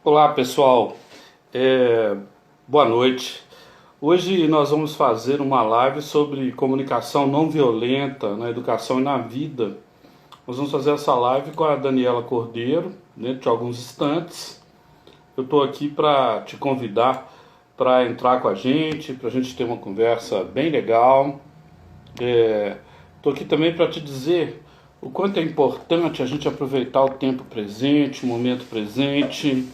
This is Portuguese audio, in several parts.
Olá pessoal, boa noite. Hoje nós vamos fazer uma live sobre comunicação não violenta na educação e na vida. Nós vamos fazer essa live com a Daniela Cordeiro, dentro de alguns instantes. Eu estou aqui para te convidar para entrar com a gente, para a gente ter uma conversa bem legal. Estou aqui também para te dizer o quanto é importante a gente aproveitar o tempo presente, o momento presente,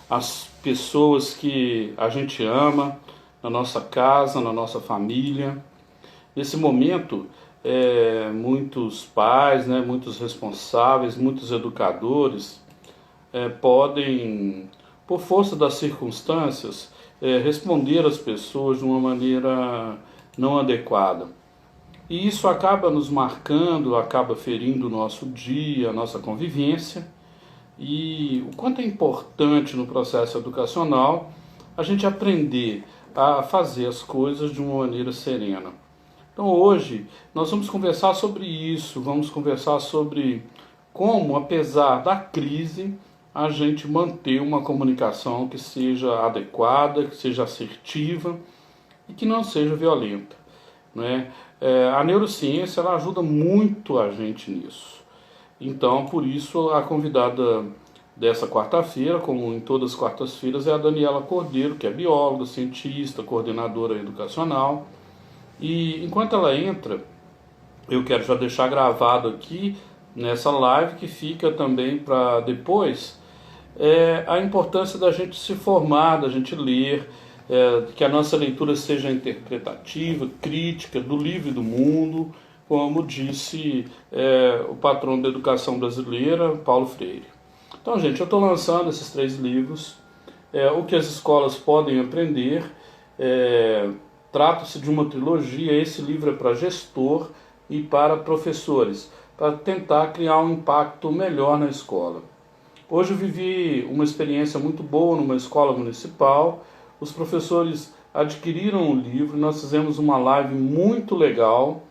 as pessoas que a gente ama na nossa casa, na nossa família. Nesse momento, muitos pais, né, muitos responsáveis, muitos educadores podem, por força das circunstâncias, responder às pessoas de uma maneira não adequada. E isso acaba nos marcando, acaba ferindo o nosso dia, a nossa convivência. E o quanto é importante no processo educacional a gente aprender a fazer as coisas de uma maneira serena. Então hoje nós vamos conversar sobre isso, vamos conversar sobre como, apesar da crise, a gente manter uma comunicação que seja adequada, que seja assertiva e que não seja violenta, né? A neurociência ela ajuda muito a gente nisso. Então, por isso, a convidada dessa quarta-feira, como em todas as quartas-feiras, é a Daniela Cordeiro, que é bióloga, cientista, coordenadora educacional. E enquanto ela entra, eu quero já deixar gravado aqui nessa live, que fica também para depois, a importância da gente se formar, da gente ler, que a nossa leitura seja interpretativa, crítica, do livro e do mundo, como disse o patrão da educação brasileira, Paulo Freire. Então, gente, eu estou lançando esses 3 livros, o que as escolas podem aprender. Trata-se de uma trilogia. Esse livro é para gestor e para professores, para tentar criar um impacto melhor na escola. Hoje eu vivi uma experiência muito boa numa escola municipal. Os professores adquiriram o livro, nós fizemos uma live muito legal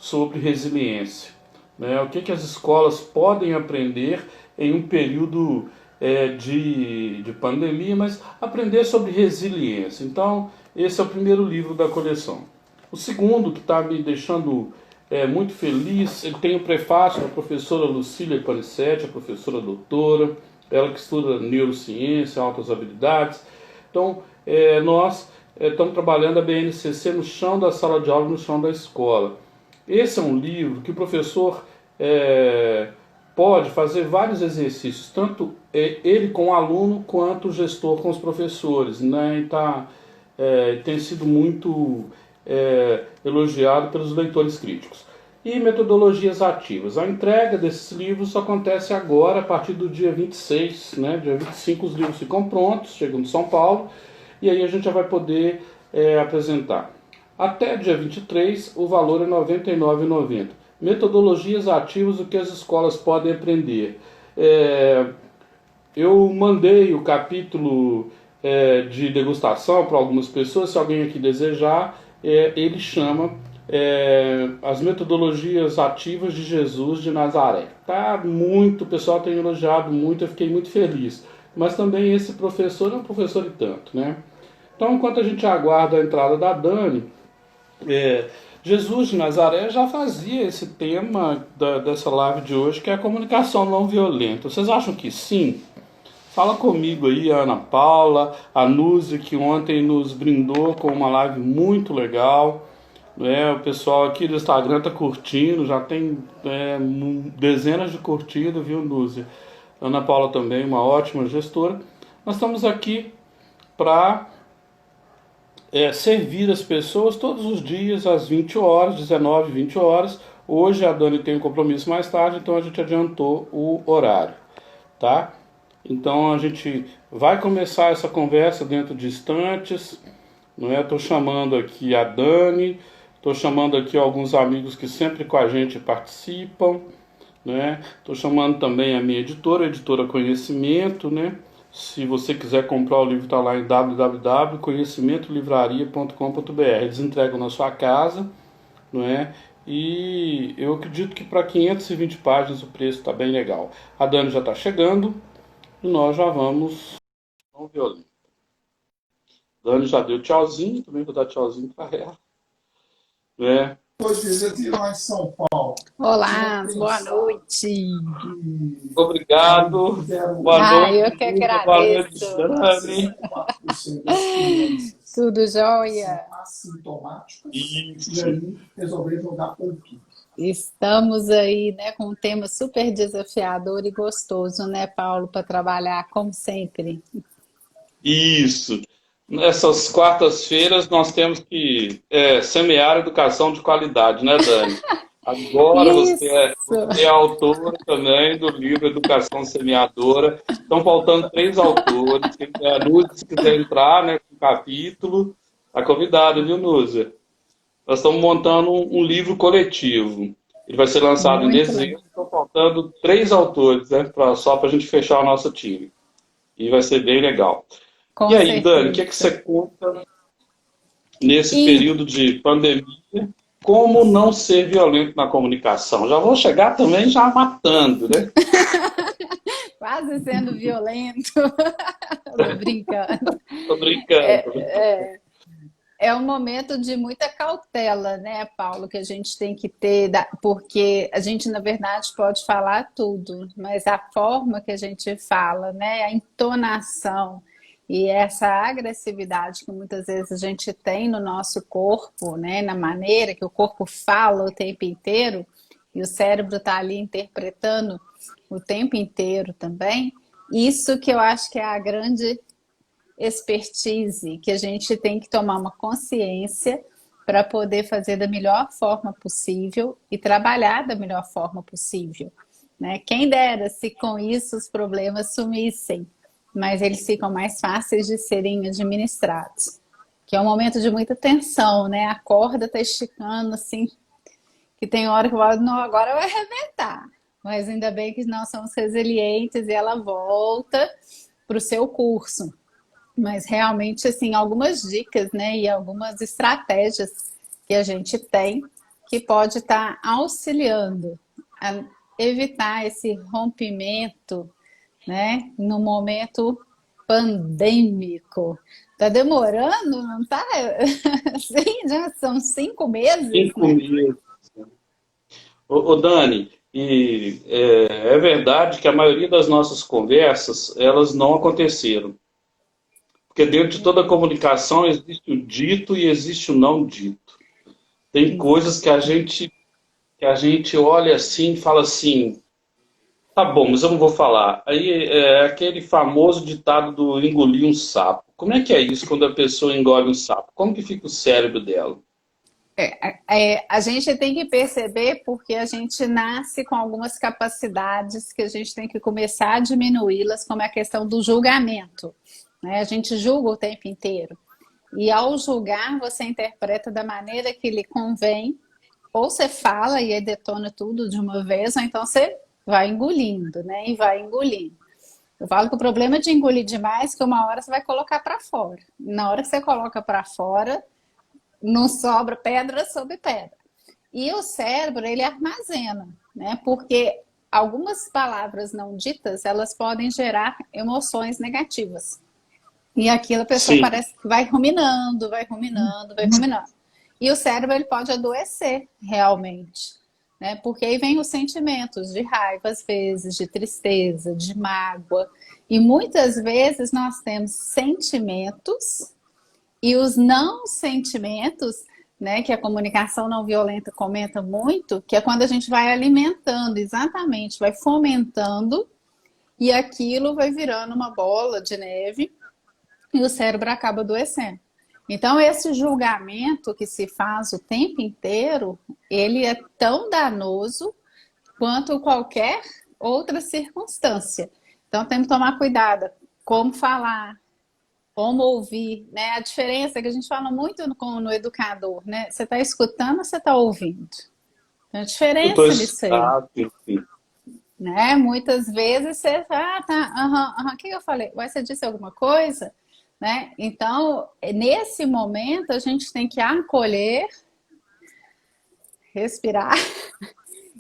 sobre resiliência, né? O que as escolas podem aprender em um período de pandemia, mas aprender sobre resiliência. Então, esse é o primeiro livro da coleção. O segundo, que está me deixando muito feliz, ele tem o prefácio da professora Lucília Panissetti, a professora doutora, ela que estuda neurociência, altas habilidades. Então, nós estamos trabalhando a BNCC no chão da sala de aula, no chão da escola. Esse é um livro que o professor pode fazer vários exercícios, tanto ele com o aluno quanto o gestor com os professores, né? E tem sido muito elogiado pelos leitores críticos. E metodologias ativas. A entrega desses livros acontece agora, a partir do dia 26, né? Dia 25 os livros ficam prontos, chegam de São Paulo, e aí a gente já vai poder apresentar. Até dia 23, o valor é R$ 99,90. Metodologias ativas, o que as escolas podem aprender. Eu mandei o capítulo de degustação para algumas pessoas, se alguém aqui desejar, ele chama As Metodologias Ativas de Jesus de Nazaré. O pessoal tem elogiado muito, eu fiquei muito feliz. Mas também esse professor é um professor e tanto, né? Então, enquanto a gente aguarda a entrada da Dani, Jesus de Nazaré já fazia esse tema dessa live de hoje, que é a comunicação não violenta. Vocês acham que sim? Fala comigo aí, a Ana Paula, a Nuzi, que ontem nos brindou com uma live muito legal. O pessoal aqui do Instagram está curtindo, já tem dezenas de curtidas, viu, Nuzi? Ana Paula também, uma ótima gestora. Nós estamos aqui para servir as pessoas todos os dias às 20 horas, 19, 20 horas. Hoje a Dani tem um compromisso mais tarde, então a gente adiantou o horário, tá? Então a gente vai começar essa conversa dentro de instantes, não é? Estou chamando aqui a Dani, estou chamando aqui alguns amigos que sempre com a gente participam, né? Estou chamando também a minha editora, a Editora Conhecimento, né? Se você quiser comprar o livro, está lá em www.conhecimentolivraria.com.br. Eles entregam na sua casa, não é? E eu acredito que para 520 páginas o preço está bem legal. A Dani já está chegando e nós já vamos não violenta. Dani já deu tchauzinho, também vou dar tchauzinho para ela. Né? Hoje eu estive lá em São Paulo. Olá, boa noite. Obrigado. Boa Eu noite, que Lúcia. Boa noite, agradeço. Dani. Tudo jóia? Assintomáticos. E Isso. aí resolvi jogar pouquinho. Estamos aí, né, com um tema super desafiador e gostoso, né, Paulo, para trabalhar, como sempre. Isso. Nessas quartas-feiras nós temos que semear educação de qualidade, né, Dani? Agora Isso! você é autora também do livro Educação Semeadora. Estão faltando 3 autores. A Núzia, se quiser entrar, né, com o capítulo, está convidada, viu, Núzia? Nós estamos montando um livro coletivo. Ele vai ser lançado em Muito legal. dezembro. Estão faltando 3 autores, né, só para a gente fechar o nosso time. E vai ser bem legal. E Com aí, Dani, o que certeza. você conta nesse E período de pandemia? Como não ser violento na comunicação? Já vou chegar também já matando, né? quase sendo violento. Tô brincando. Tô brincando. É um momento de muita cautela, né, Paulo, que a gente tem que ter, porque a gente, na verdade, pode falar tudo, mas a forma que a gente fala, né, a entonação e essa agressividade que muitas vezes a gente tem no nosso corpo, né, na maneira que o corpo fala o tempo inteiro, e o cérebro está ali interpretando o tempo inteiro também, isso que eu acho que é a grande expertise, que a gente tem que tomar uma consciência para poder fazer da melhor forma possível e trabalhar da melhor forma possível, né? Quem dera se com isso os problemas sumissem, mas eles ficam mais fáceis de serem administrados, que é um momento de muita tensão, né? A corda está esticando assim, que tem hora que eu falo, não, agora vai arrebentar, mas ainda bem que nós somos resilientes e ela volta para o seu curso. Mas realmente, assim, algumas dicas, né, e algumas estratégias que a gente tem que pode estar auxiliando a evitar esse rompimento, né, no momento pandêmico. Tá demorando, não tá? Sim, já são 5 meses, Cinco né? meses. Ô, Dani, e é verdade que a maioria das nossas conversas, elas não aconteceram. Porque dentro de toda comunicação existe o dito e existe o não dito. Tem coisas que a gente olha assim e fala assim, tá bom, mas eu não vou falar. Aí é aquele famoso ditado do engolir um sapo. Como é que é isso quando a pessoa engole um sapo? Como que fica o cérebro dela? A gente tem que perceber porque a gente nasce com algumas capacidades que a gente tem que começar a diminuí-las, como é a questão do julgamento, né? A gente julga o tempo inteiro. E ao julgar, você interpreta da maneira que lhe convém, ou você fala e aí detona tudo de uma vez, ou então você vai engolindo, né? E vai engolindo. Eu falo que o problema de engolir demais é que uma hora você vai colocar para fora. Na hora que você coloca para fora, não sobra pedra sobre pedra. E o cérebro, ele armazena, né? Porque algumas palavras não ditas, elas podem gerar emoções negativas. E aquilo a pessoa Sim, parece que vai ruminando, vai ruminando, vai ruminando. E o cérebro ele pode adoecer realmente, né? Porque aí vem os sentimentos de raiva, às vezes, de tristeza, de mágoa. E muitas vezes nós temos sentimentos e os não sentimentos, né, que a comunicação não violenta comenta muito, que é quando a gente vai alimentando, exatamente, vai fomentando e aquilo vai virando uma bola de neve e o cérebro acaba adoecendo. Então, esse julgamento que se faz o tempo inteiro, ele é tão danoso quanto qualquer outra circunstância. Então, temos que tomar cuidado como falar, como ouvir, né? A diferença é que a gente fala muito no educador, né? Você está escutando ou você está ouvindo? Tem a eu tô diferença nisso aí, enfim. né? Muitas vezes você fala, tá, aham, aham, o que eu falei? Ué, você disse alguma coisa? Né? Então, nesse momento, a gente tem que acolher, respirar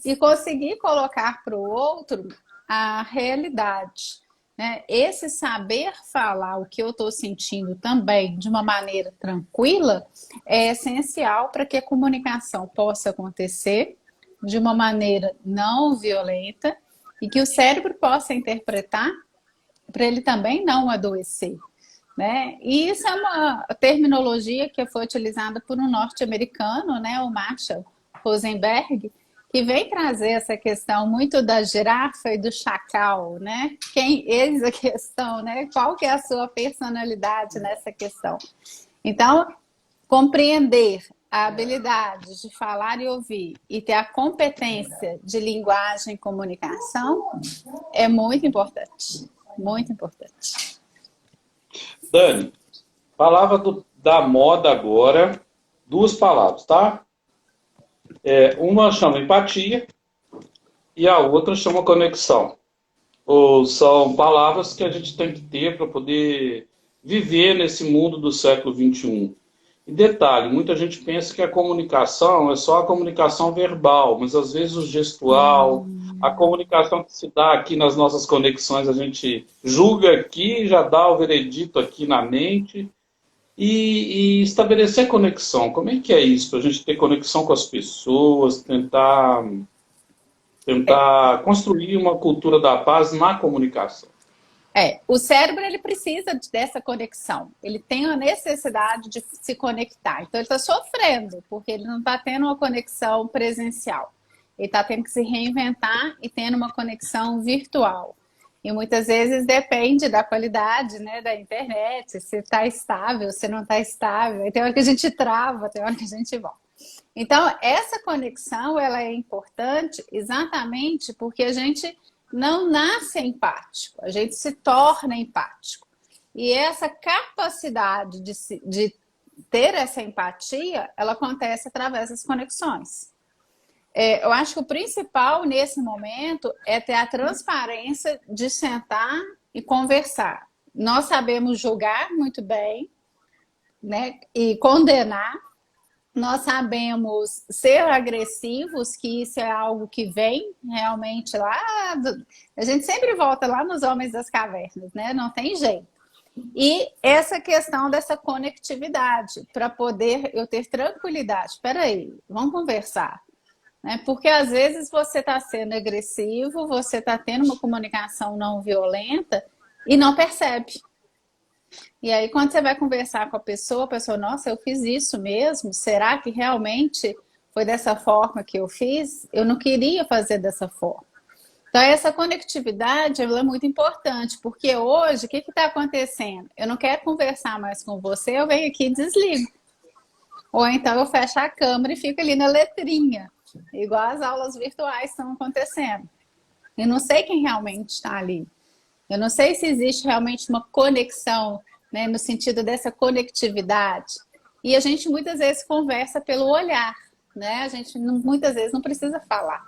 e conseguir colocar para o outro a realidade. né? Esse saber falar o que eu estou sentindo também de uma maneira tranquila é essencial para que a comunicação possa acontecer de uma maneira não violenta e que o cérebro possa interpretar para ele também não adoecer, né? E isso é uma terminologia que foi utilizada por um norte-americano, né, o Marshall Rosenberg, que vem trazer essa questão muito da girafa e do chacal, né? Eis a questão, né? Qual que é a sua personalidade nessa questão? Então, compreender a habilidade de falar e ouvir e ter a competência de linguagem e comunicação é muito importante, muito importante. Dani, palavra da moda agora, duas palavras, tá? Uma chama empatia e a outra chama conexão. Ou são palavras que a gente tem que ter para poder viver nesse mundo do século XXI. E detalhe, muita gente pensa que a comunicação é só a comunicação verbal, mas às vezes o gestual, a comunicação que se dá aqui nas nossas conexões, a gente julga aqui, já dá o veredito aqui na mente. E estabelecer conexão, como é que é isso? Para a gente ter conexão com as pessoas, tentar construir uma cultura da paz na comunicação. O cérebro ele precisa dessa conexão, ele tem a necessidade de se conectar, então ele está sofrendo, porque ele não está tendo uma conexão presencial, ele está tendo que se reinventar e tendo uma conexão virtual. E muitas vezes depende da qualidade, né, da internet, se está estável, se não está estável. Tem hora que a gente trava, tem hora que a gente volta. Então, essa conexão ela é importante exatamente porque a gente não nasce empático, a gente se torna empático. E essa capacidade de ter essa empatia, ela acontece através das conexões. Eu acho que o principal nesse momento é ter a transparência de sentar e conversar. Nós sabemos julgar muito bem, né, e condenar. Nós sabemos ser agressivos, que isso é algo que vem realmente lá. A gente sempre volta lá nos homens das cavernas, né? Não tem jeito. E essa questão dessa conectividade, para poder eu ter tranquilidade. Espera aí, vamos conversar. Né? Porque às vezes você está sendo agressivo, você está tendo uma comunicação não violenta e não percebe. E aí quando você vai conversar com a pessoa, nossa, eu fiz isso mesmo? Será que realmente foi dessa forma que eu fiz? Eu não queria fazer dessa forma. Então essa conectividade ela é muito importante, porque hoje o que está acontecendo? Eu não quero conversar mais com você, eu venho aqui e desligo. Ou então eu fecho a câmera e fico ali na letrinha. Igual as aulas virtuais estão acontecendo. Eu não sei quem realmente está ali. Eu não sei se existe realmente uma conexão, né, no sentido dessa conectividade. E a gente muitas vezes conversa pelo olhar, né? A gente muitas vezes não precisa falar.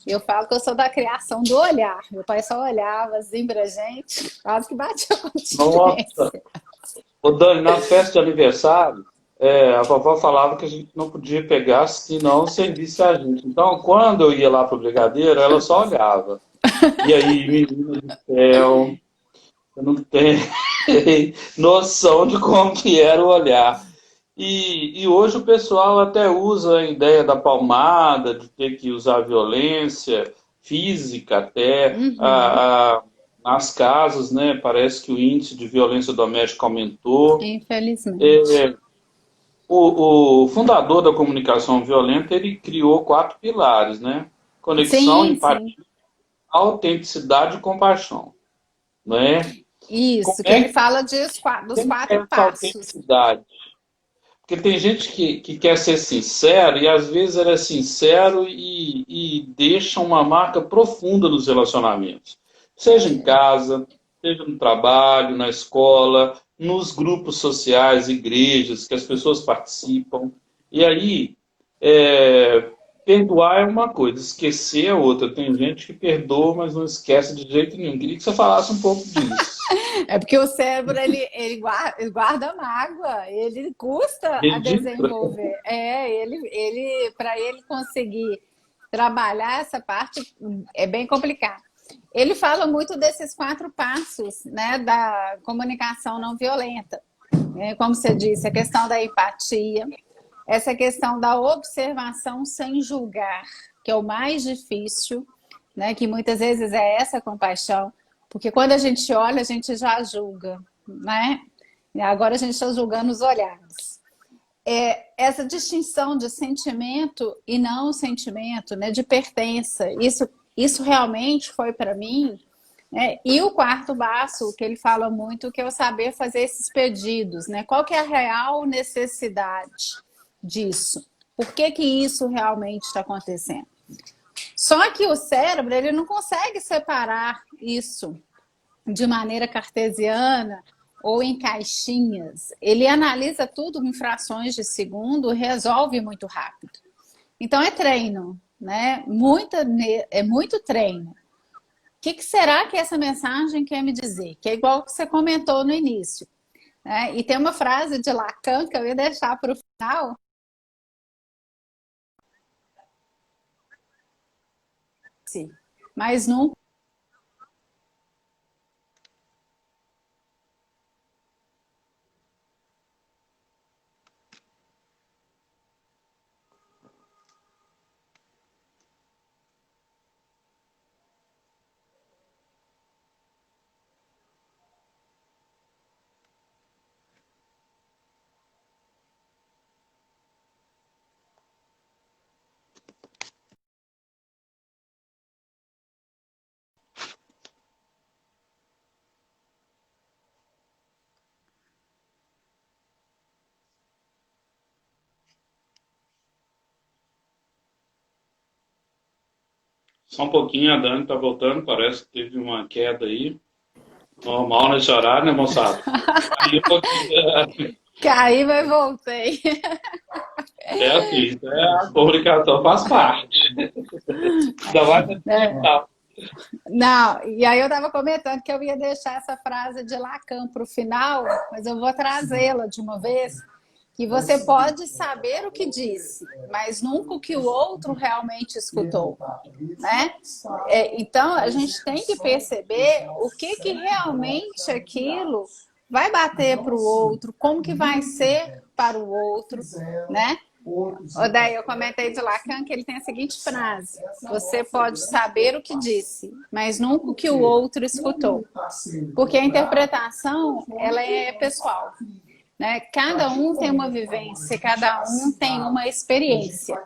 Eu falo que eu sou da criação do olhar. Meu pai só olhava assim pra gente, quase que batia a continência. Nossa! Ô Dani, na festa de aniversário, a vovó falava que a gente não podia pegar se não servisse a gente. Então, quando eu ia lá pro brigadeiro, ela só olhava. E aí, menina do céu, eu não tenho noção de como que era o olhar. E hoje o pessoal até usa a ideia da palmada, de ter que usar violência física até nas casas, né? Parece que o índice de violência doméstica aumentou. Infelizmente. O fundador da comunicação violenta, ele criou 4 pilares, né? Conexão, empatia, autenticidade e compaixão. Não é? Isso, que ele fala dos 4 passos. Autenticidade? Porque tem gente que quer ser sincero e às vezes ele é sincero e deixa uma marca profunda nos relacionamentos. Seja em casa, seja no trabalho, na escola, nos grupos sociais, igrejas, que as pessoas participam. E aí, perdoar é uma coisa, esquecer é outra. Tem gente que perdoa, mas não esquece de jeito nenhum. Queria que você falasse um pouco disso. É porque o cérebro, ele guarda mágoa, ele custa a desenvolver. Para ele conseguir trabalhar essa parte, é bem complicado. Ele fala muito desses 4 passos, né, da comunicação não violenta. Como você disse, a questão da empatia, essa questão da observação sem julgar, que é o mais difícil, né, que muitas vezes é essa compaixão, porque quando a gente olha, a gente já julga, né? E agora a gente está julgando os olhares. Essa distinção de sentimento e não sentimento, né, de pertença, isso realmente foi para mim, né? E o 4º passo, que ele fala muito, que é o saber fazer esses pedidos, né? Qual que é a real necessidade disso? Por que que isso realmente está acontecendo? Só que o cérebro, ele não consegue separar isso de maneira cartesiana ou em caixinhas. Ele analisa tudo em frações de segundo, resolve muito rápido. Então é treino, né? É muito treino. O que será que essa mensagem quer me dizer? Que é igual que você comentou no início, né? E tem uma frase de Lacan que eu ia deixar para o final. Sim, mas nunca. Só um pouquinho, a Dani está voltando, parece que teve uma queda aí. Normal nesse horário, né, moçada? Aí um pouquinho. Caí, mas voltei. É assim, a comunicação faz parte. Ainda mais Não, e aí eu estava comentando que eu ia deixar essa frase de Lacan para o final, mas eu vou trazê-la de uma vez, que você pode saber o que disse, mas nunca o que o outro realmente escutou, né? Então, a gente tem que perceber o que realmente aquilo vai bater para o outro, como que vai ser para o outro, né? Daí eu comentei de Lacan que ele tem a seguinte frase: você pode saber o que disse, mas nunca o que o outro escutou. Porque a interpretação, ela é pessoal, né? Cada um tem uma vivência, cada um tem uma experiência.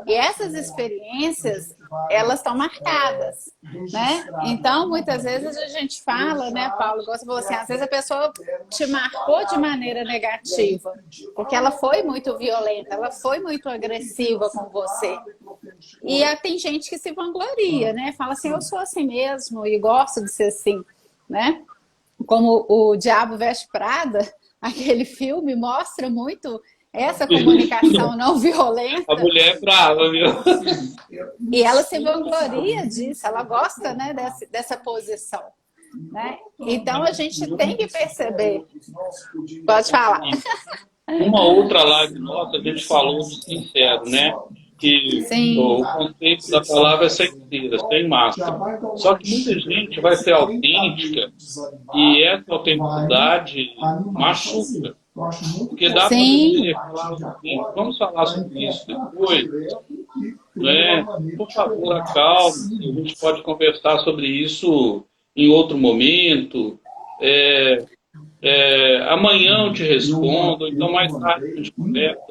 E essas experiências, elas estão marcadas, né? Então, muitas vezes a gente fala, né, Paulo, você falou assim, às vezes a pessoa te marcou de maneira negativa, porque ela foi muito violenta, ela foi muito agressiva com você. E tem gente que se vangloria, né? Fala assim, eu sou assim mesmo e gosto de ser assim, né? Como o Diabo Veste Prada, aquele filme mostra muito essa comunicação não violenta. A mulher é brava, viu? E ela se vangloria disso, ela gosta, né, dessa posição. Né? Então a gente tem que perceber. Pode falar. Uma outra live nossa, a gente falou de sincero, né? Que o conceito da palavra é certeira, sem máscara. Só que muita gente vai ser autêntica e essa autenticidade machuca. Porque dá para dizer, vamos falar sobre isso depois, né? Por favor, acalme, a gente pode conversar sobre isso em outro momento. Amanhã eu te respondo, então mais tarde a gente conversa.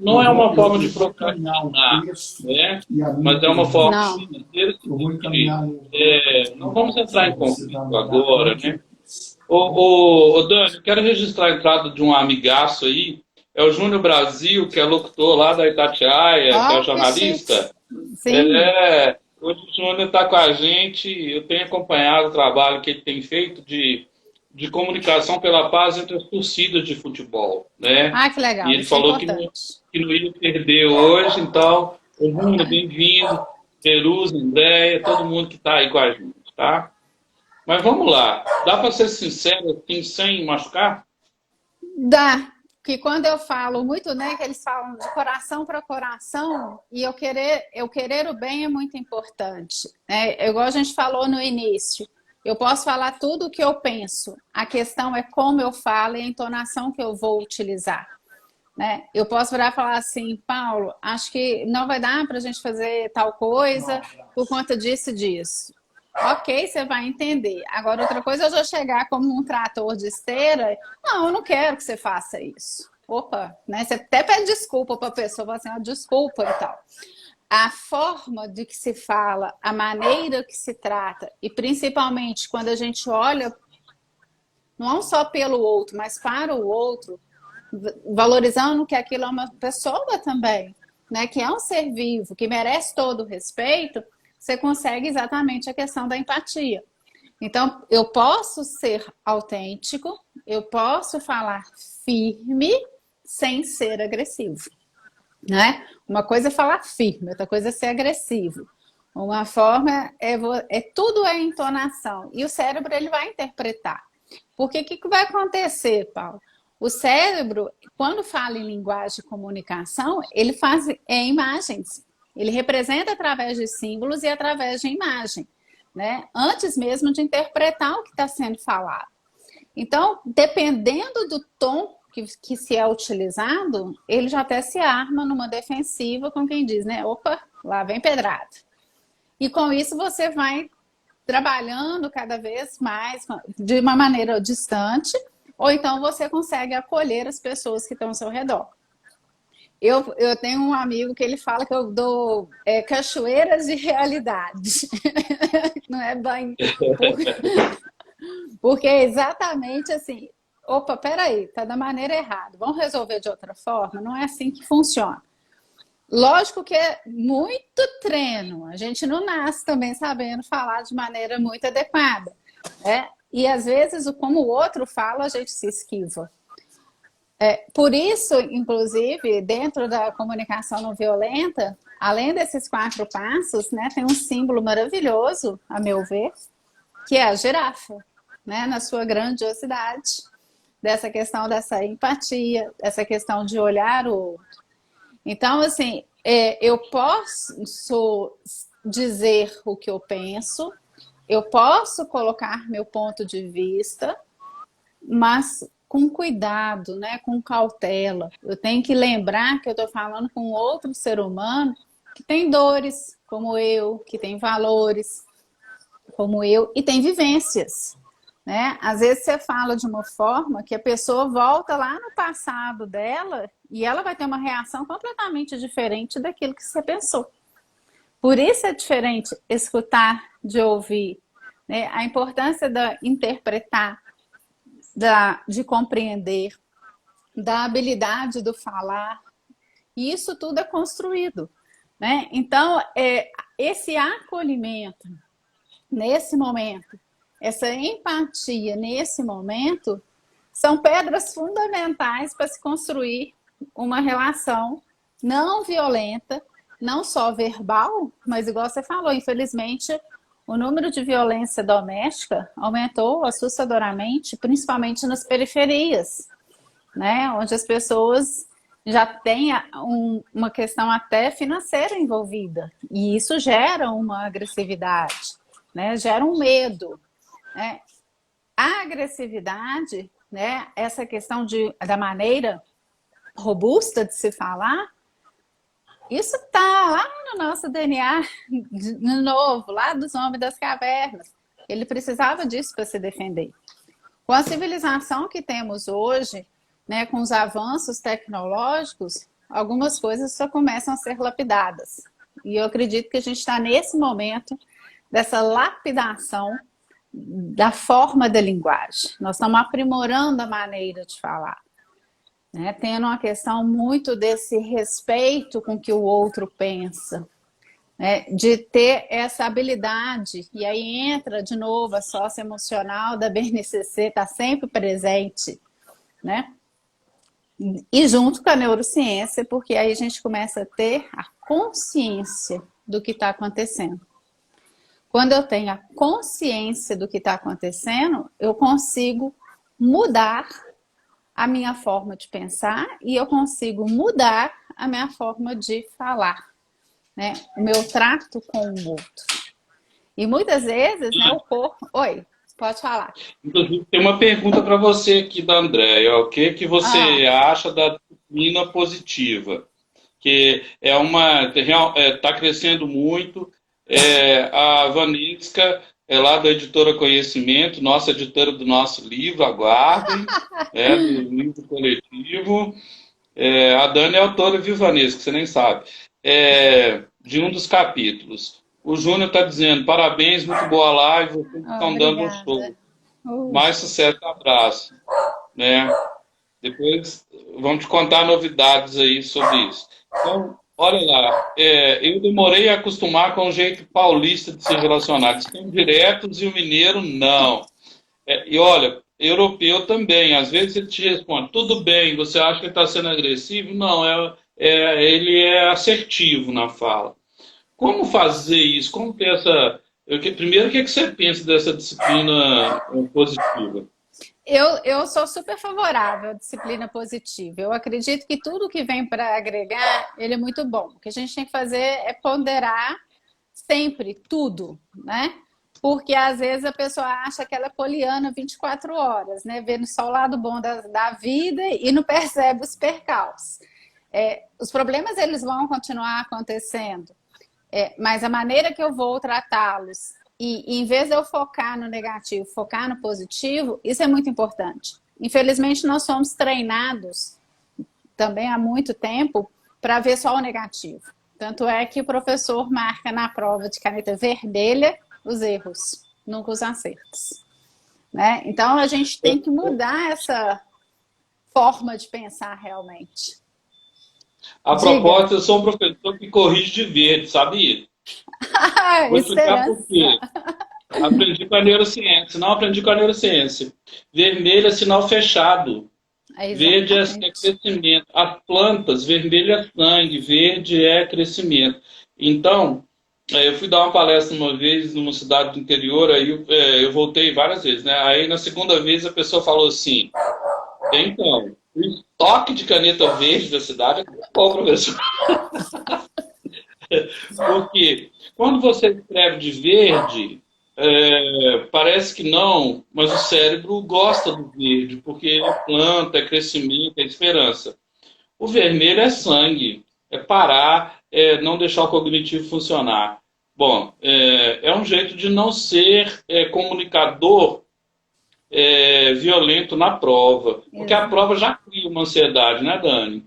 Não é uma forma de procrastinar, né? Mas é uma forma de dizer que não vamos entrar em conflito agora, né? Dani, eu quero registrar a entrada de um amigaço aí, é o Júnior Brasil, que é locutor lá da Itatiaia, que é jornalista. Sim. Hoje o Júnior está com a gente, eu tenho acompanhado o trabalho que ele tem feito de comunicação pela paz entre as torcidas de futebol, né? Ah, que legal. E ele falou que não ia perder hoje, então, o Júnior, bem-vindo, Perusa, Andréia, todo mundo que está aí com a gente, tá? Mas vamos lá, dá para ser sincero assim, sem machucar? Dá. que quando eu falo muito, né, que eles falam de coração para coração, e eu querer o bem é muito importante, né? Igual a gente falou no início, eu posso falar tudo o que eu penso, a questão é como eu falo e a entonação que eu vou utilizar, né? Eu posso virar e falar assim, Paulo, acho que não vai dar para a gente fazer tal coisa por conta disso e disso. Ok, você vai entender. Agora, outra coisa é eu já chegar como um trator de esteira. Não, eu não quero que você faça isso. Opa, né? Você até pede desculpa para a pessoa, fala assim, ah, desculpa e tal. A forma de que se fala, a maneira que se trata, e principalmente quando a gente olha não só pelo outro, mas para o outro, valorizando que aquilo é uma pessoa também, né? Que é um ser vivo, que merece todo o respeito, você consegue exatamente a questão da empatia. Então, eu posso ser autêntico, eu posso falar firme sem ser agressivo, né? Uma coisa é falar firme, outra coisa é ser agressivo. Uma forma tudo é entonação e o cérebro ele vai interpretar. Porque o que vai acontecer, Paulo? O cérebro, quando fala em linguagem de comunicação, ele faz imagens. Ele representa através de símbolos e através de imagem, né? Antes mesmo de interpretar o que está sendo falado. Então, dependendo do tom que se é utilizado, ele já até se arma numa defensiva com quem diz, né? Opa, lá vem pedrada. E com isso você vai trabalhando cada vez mais de uma maneira distante, ou então você consegue acolher as pessoas que estão ao seu redor. Eu tenho um amigo que ele fala que eu dou cachoeiras de realidade. Não é banho. Porque é exatamente assim, opa, peraí, tá da maneira errada. Vamos resolver de outra forma? Não é assim que funciona. Lógico que é muito treino. A gente não nasce também sabendo falar de maneira muito adequada, né? E às vezes, como o outro fala, a gente se esquiva. Por isso, inclusive, dentro da comunicação não violenta, além desses 4 passos, né, tem um símbolo maravilhoso, a meu ver, que é a girafa, né, na sua grandiosidade, dessa questão dessa empatia, dessa questão de olhar o outro. Então, assim, eu posso dizer o que eu penso, eu posso colocar meu ponto de vista, mas com cuidado, né? Com cautela. Eu tenho que lembrar que eu estou falando com outro ser humano que tem dores, como eu, que tem valores, como eu, e tem vivências, né? Às vezes você fala de uma forma que a pessoa volta lá no passado dela e ela vai ter uma reação completamente diferente daquilo que você pensou. Por isso é diferente escutar de ouvir, né? A importância de interpretar, de compreender, da habilidade do falar, e isso tudo é construído, né? Então, esse acolhimento nesse momento, essa empatia nesse momento, são pedras fundamentais para se construir uma relação não violenta, não só verbal, mas igual você falou, infelizmente, o número de violência doméstica aumentou assustadoramente, principalmente nas periferias, né? Onde as pessoas já têm uma questão até financeira envolvida. E isso gera uma agressividade, né? Gera um medo, né? A agressividade, né? Essa questão da maneira robusta de se falar, isso está lá no nosso DNA, de novo, lá dos homens das cavernas. Ele precisava disso para se defender. Com a civilização que temos hoje, né, com os avanços tecnológicos, algumas coisas só começam a ser lapidadas. E eu acredito que a gente está nesse momento dessa lapidação da forma da linguagem. Nós estamos aprimorando a maneira de falar, né? Tendo uma questão muito desse respeito com o que o outro pensa, né? De ter essa habilidade. E aí entra, de novo, a socioemocional da BNCC, está sempre presente, né? E junto com a neurociência, porque aí a gente começa a ter a consciência do que está acontecendo. Quando eu tenho a consciência do que está acontecendo, eu consigo mudar a minha forma de pensar e eu consigo mudar a minha forma de falar, né? O meu trato com o outro. E muitas vezes, né, o corpo... Oi, pode falar. Inclusive, tem uma pergunta para você aqui da Andréia. O que que Ah, você acha da disciplina positiva? Que é uma está crescendo muito. A Vanesca é lá da editora Conhecimento, nossa editora do nosso livro, aguardem, do livro coletivo. A Dani é autora, viu, Vanesca, que você nem sabe, de um dos capítulos. O Júnior está dizendo, parabéns, muito boa live, vocês estão dando um obrigada. show. Mais sucesso, abraço. Né? Depois vamos te contar novidades aí sobre isso. Então, olha lá, eu demorei a acostumar com o jeito paulista de se relacionar. Eles são diretos e o mineiro não. E olha, europeu também. Às vezes ele te responde, tudo bem, você acha que ele está sendo agressivo? Não, ele é assertivo na fala. Como fazer isso? Como ter essa... Primeiro, o que você pensa dessa disciplina positiva? Eu sou super favorável à disciplina positiva. Eu acredito que tudo que vem para agregar, ele é muito bom. O que a gente tem que fazer é ponderar sempre tudo, né? Porque às vezes a pessoa acha que ela é poliana 24 horas, né? Vendo só o lado bom da vida e não percebe os percalços. Os problemas eles vão continuar acontecendo, mas a maneira que eu vou tratá-los e em vez de eu focar no negativo, focar no positivo, isso é muito importante. Infelizmente, nós somos treinados também há muito tempo para ver só o negativo. Tanto é que o professor marca na prova de caneta vermelha os erros, nunca os acertos. Né? Então, a gente tem que mudar essa forma de pensar realmente. A Diga. propósito, eu sou um professor que corrige de verde, sabia? Vou explicar por Esperança. quê. Aprendi com a neurociência. Não aprendi com a neurociência. Vermelho é sinal fechado. Verde é Exatamente. crescimento. As plantas, vermelho é sangue, verde é crescimento. Então, eu fui dar uma palestra uma vez numa cidade do interior, aí eu voltei várias vezes, né? Aí na segunda vez a pessoa falou assim, então, o estoque de caneta verde da cidade é bom, professor. Porque quando você escreve de verde, parece que não, mas o cérebro gosta do verde, porque é planta, é crescimento, é esperança. O vermelho é sangue, é parar, é não deixar o cognitivo funcionar. Bom, é um jeito de não ser comunicador violento na prova, porque a Exato. prova já cria uma ansiedade, né, Dani?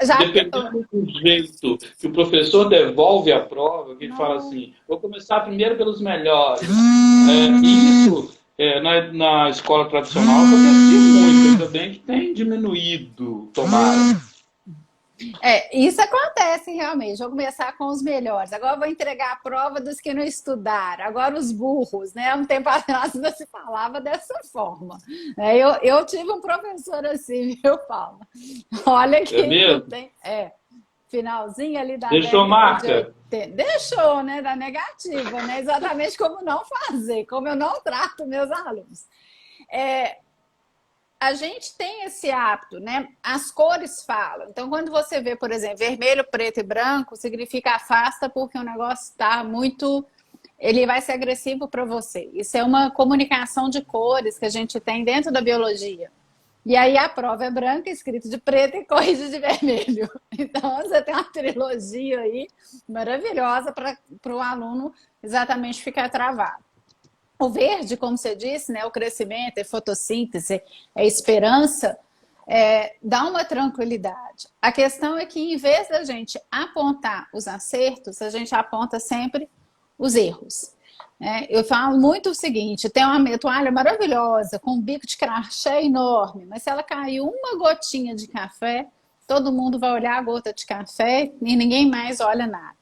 Já Dependendo do jeito que o professor devolve a prova, que ele fala não, assim, vou começar primeiro pelos melhores. Isso, na escola tradicional, acontecia muito, ainda bem que tem diminuído, tomara. isso acontece realmente. Vou começar com os melhores. Agora eu vou entregar a prova dos que não estudaram. Agora os burros, né? Um tempo atrás não se falava dessa forma. Eu tive um professor assim, viu, Paulo? Olha É que não mesmo? tem. Finalzinho ali da Deixou década de marca? 80. Deixou, né? Da negativa, né? Exatamente como não fazer, como eu não trato meus alunos. A gente tem esse hábito, né? As cores falam. Então, quando você vê, por exemplo, vermelho, preto e branco, significa afasta porque o negócio está muito... Ele vai ser agressivo para você. Isso é uma comunicação de cores que a gente tem dentro da biologia. E aí a prova é branca, escrito de preto e corrige de vermelho. Então, você tem uma trilogia aí maravilhosa para o aluno exatamente ficar travado. O verde, como você disse, né, o crescimento, é fotossíntese, é esperança, dá uma tranquilidade. A questão é que, em vez da gente apontar os acertos, a gente aponta sempre os erros. Eu falo muito o seguinte, tem uma toalha maravilhosa, com um bico de crochê enorme, mas se ela caiu uma gotinha de café, todo mundo vai olhar a gota de café e ninguém mais olha nada.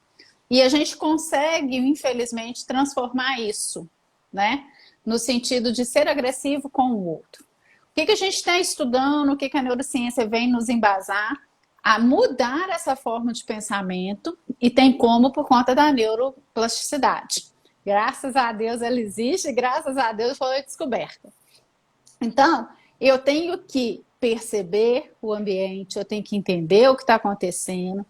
E a gente consegue, infelizmente, transformar isso, né? No sentido de ser agressivo com o outro. O que a gente está estudando, o que a neurociência vem nos embasar a mudar essa forma de pensamento e tem como por conta da neuroplasticidade. Graças a Deus ela existe, graças a Deus foi descoberta. Então, eu tenho que perceber o ambiente, eu tenho que entender o que está acontecendo,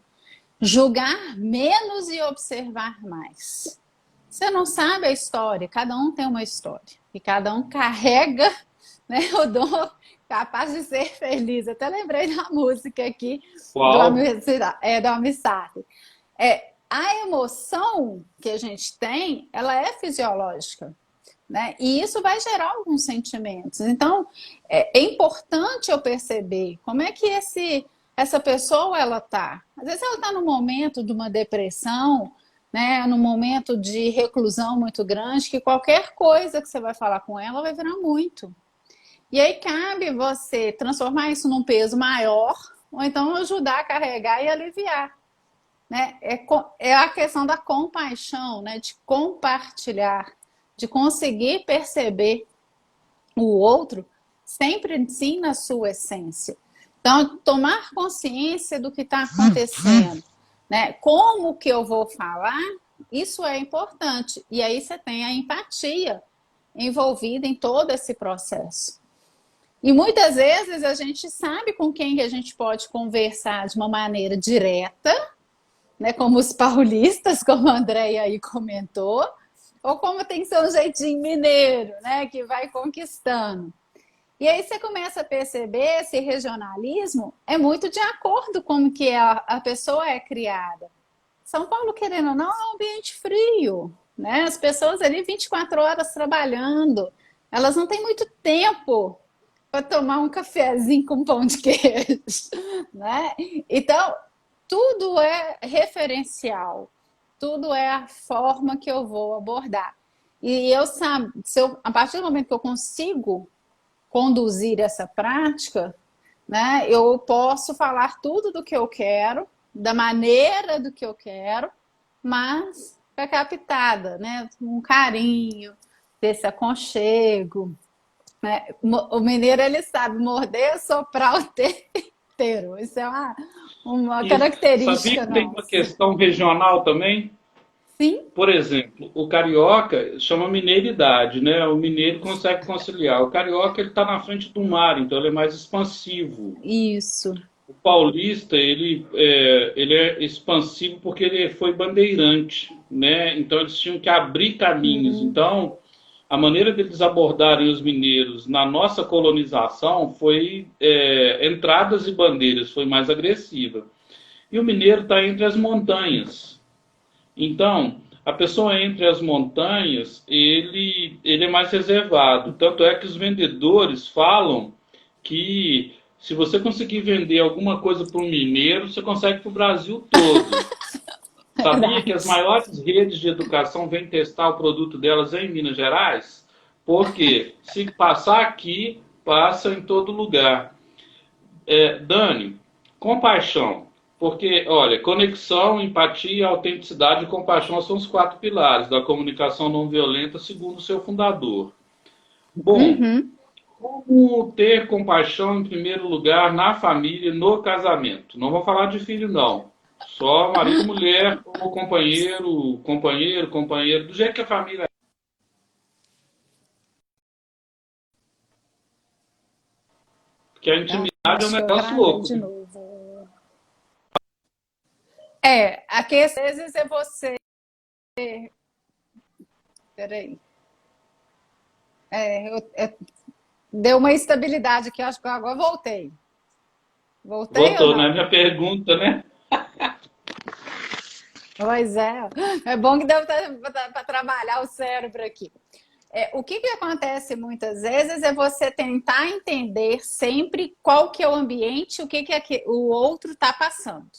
julgar menos e observar mais. Você não sabe a história, cada um tem uma história. E cada um carrega, né, o dom capaz de ser feliz. Até lembrei da música aqui do Uau! Almir Sater. A emoção que a gente tem, ela é fisiológica, né? E isso vai gerar alguns sentimentos. Então, é importante eu perceber como é que essa pessoa ela tá. Às vezes ela está num momento de uma depressão, né? Num momento de reclusão muito grande, que qualquer coisa que você vai falar com ela vai virar muito. E aí cabe você transformar isso num peso maior, ou então ajudar a carregar e aliviar. Né? É a questão da compaixão, né? De compartilhar, de conseguir perceber o outro sempre sim na sua essência. Então, tomar consciência do que está acontecendo, né? Como que eu vou falar, isso é importante. E aí você tem a empatia envolvida em todo esse processo. E muitas vezes a gente sabe com quem que a gente pode conversar de uma maneira direta, né, como os paulistas, como a Andréia aí comentou, ou como tem seu jeitinho mineiro, né, que vai conquistando. E aí você começa a perceber esse regionalismo é muito de acordo com como que a pessoa é criada. São Paulo, querendo ou não, é um ambiente frio, né? As pessoas ali 24 horas trabalhando, elas não têm muito tempo para tomar um cafezinho com pão de queijo, né? Então, tudo é referencial, tudo é a forma que eu vou abordar. E a partir do momento que eu consigo conduzir essa prática, né, eu posso falar tudo do que eu quero, da maneira do que eu quero, mas com a captada, né, um carinho, desse aconchego. Né? O mineiro, ele sabe morder, soprar o tempo inteiro. Isso é uma E sabia característica que tem uma nossa. questão regional também? Sim, Por exemplo, o carioca chama mineiridade, né? O mineiro consegue conciliar. O carioca ele está na frente do mar, então ele é mais expansivo. isso. O paulista ele é expansivo porque ele foi bandeirante, né? Então eles tinham que abrir caminhos. Então a maneira deles abordarem os mineiros na nossa colonização foi entradas e bandeiras, foi mais agressiva. E o mineiro está entre as montanhas. Então, a pessoa entre as montanhas, ele é mais reservado. Tanto é que os vendedores falam que se você conseguir vender alguma coisa para um mineiro, você consegue para o Brasil todo. Sabia que Verdade. as maiores redes de educação vêm testar o produto delas em Minas Gerais? Porque se passar aqui, passa em todo lugar. Dani, compaixão. Porque, olha, conexão, empatia, autenticidade e compaixão são os 4 pilares da comunicação não violenta, segundo o seu fundador. Bom, Uhum. como ter compaixão em primeiro lugar na família, no casamento? Não vou falar de filho, não. Só marido e mulher, como companheiro, companheiro, companheiro, do jeito que a família é. Porque a intimidade é um Acho que eu negócio travei louco, de né? novo. Aqui às vezes é você. Peraí. Deu uma instabilidade aqui, acho que agora voltei. Voltei ou Voltou, né? não? Minha pergunta, né? Pois é. É bom que deu para trabalhar o cérebro aqui. O que acontece muitas vezes é você tentar entender sempre qual que é o ambiente, o que o outro está passando.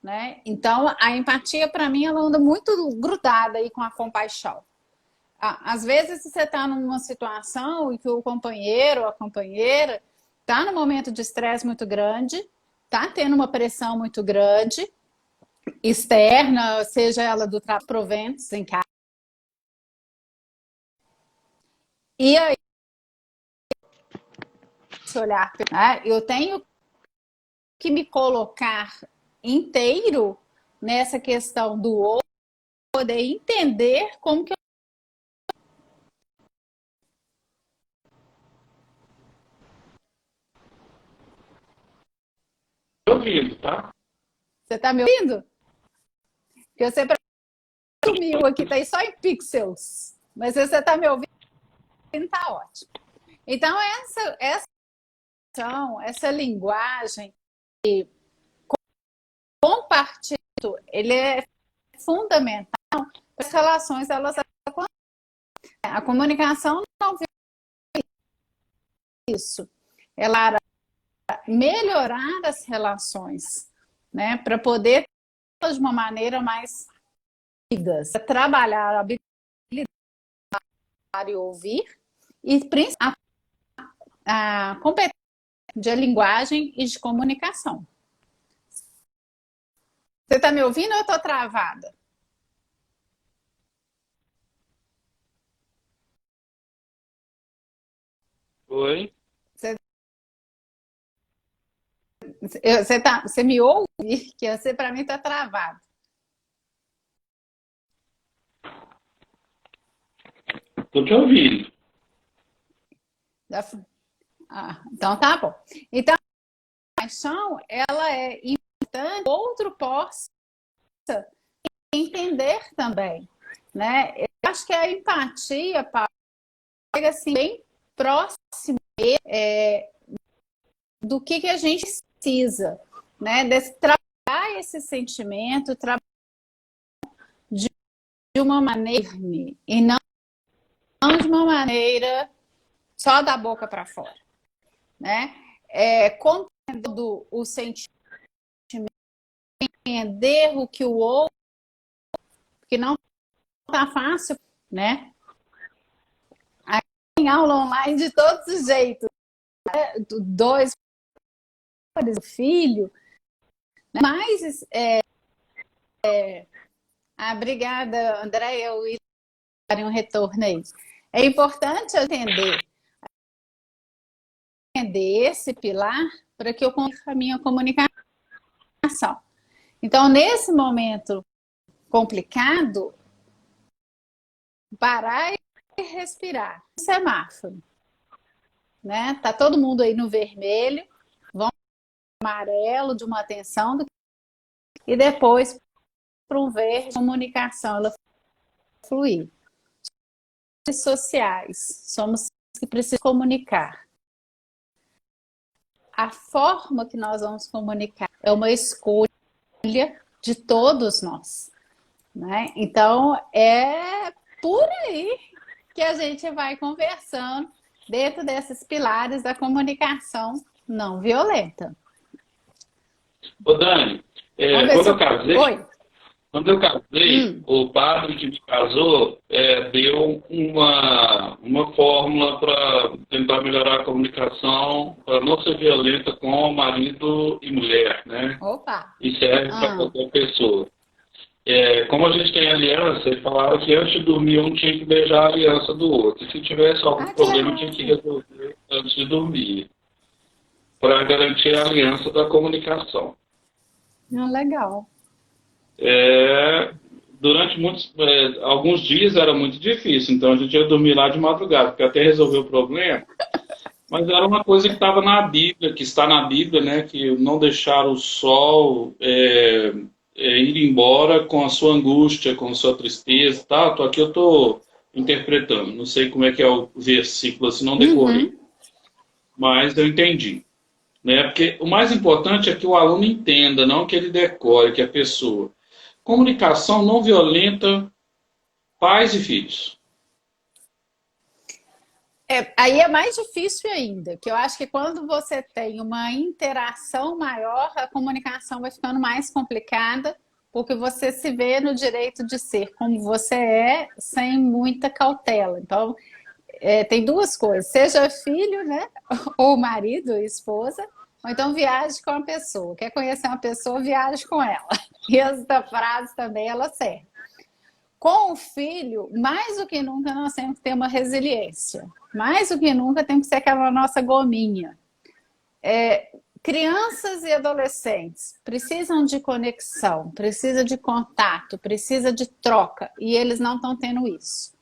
Né? Então, a empatia, para mim, ela anda muito grudada aí com a compaixão. Às vezes, você está numa situação em que o companheiro ou a companheira está num momento de estresse muito grande, está tendo uma pressão muito grande, externa, seja ela do trabalho, proventos em casa. E aí, esse olhar, né? Eu tenho que me colocar inteiro nessa questão do outro, poder entender como que eu... ouvindo, tá? Você está me ouvindo? Porque você sumiu aqui, está aí só em pixels. Mas se você está me ouvindo, está ótimo. Então, essa linguagem de compartilhamento, ele é fundamental para as relações, a comunicação não vê isso. Ela melhorar as relações, né, para poder de uma maneira mais trabalhar a habilidade de ouvir e principalmente a competência de linguagem e de comunicação. Você está me ouvindo ou eu estou travada? Oi? Você me ouve? Que você para mim está travado. Estou te ouvindo. Então tá bom. Então a paixão, ela é importante que o outro possa entender também, né? Eu acho que a empatia, Paulo, chega assim bem próximo do que a gente precisa, né? Trabalhar esse sentimento, de uma maneira e não de uma maneira só da boca para fora, né? Compreendendo o sentimento, entender o que o outro, que não tá fácil, né? Em aula online de todos os jeitos, né? Dois filho, né? Mas obrigada, Andréia, eu ia dar um retorno aí. É importante entender esse pilar para que eu consiga a minha comunicação. Então, nesse momento complicado, parar e respirar. Semáforo, né? Tá todo mundo aí no vermelho, vão pro amarelo de uma atenção e depois para um verde, a comunicação ela fluir. Sociais, somos que precisam comunicar. A forma que nós vamos comunicar é uma escolha de todos nós, né? Então é por aí que a gente vai conversando dentro desses pilares da comunicação não violenta. Ô Dani, quando eu casei, o padre que me casou deu uma fórmula para tentar melhorar a comunicação, para não ser violenta com marido e mulher, né? Opa! E serve para qualquer pessoa. Como a gente tem aliança, ele falava que antes de dormir um tinha que beijar a aliança do outro. E se tivesse algum problema, tinha que resolver antes de dormir, para garantir a aliança da comunicação. Legal. Durante alguns dias era muito difícil, então a gente ia dormir lá de madrugada, porque até resolver o problema. Mas era uma coisa que estava na Bíblia, que está na Bíblia, né? Que não deixar o sol ir embora com a sua angústia, com a sua tristeza, tá? Aqui eu estou interpretando, não sei como é que é o versículo, assim, não decorei. Mas eu entendi. Né? Porque o mais importante é que o aluno entenda, não que ele decore, que a pessoa. Comunicação não violenta, pais e filhos. Aí é mais difícil ainda, que eu acho que quando você tem uma interação maior, a comunicação vai ficando mais complicada, porque você se vê no direito de ser como você é, sem muita cautela. Então, tem duas coisas, seja filho, né, ou marido, ou esposa, ou então viaje com a pessoa. Quer conhecer uma pessoa, viaje com ela. E essa frase também, ela serve. Com o filho, mais do que nunca, nós temos que ter uma resiliência. Mais do que nunca, tem que ser aquela nossa gominha. Crianças e adolescentes precisam de conexão, precisam de contato, precisam de troca, e eles não estão tendo isso.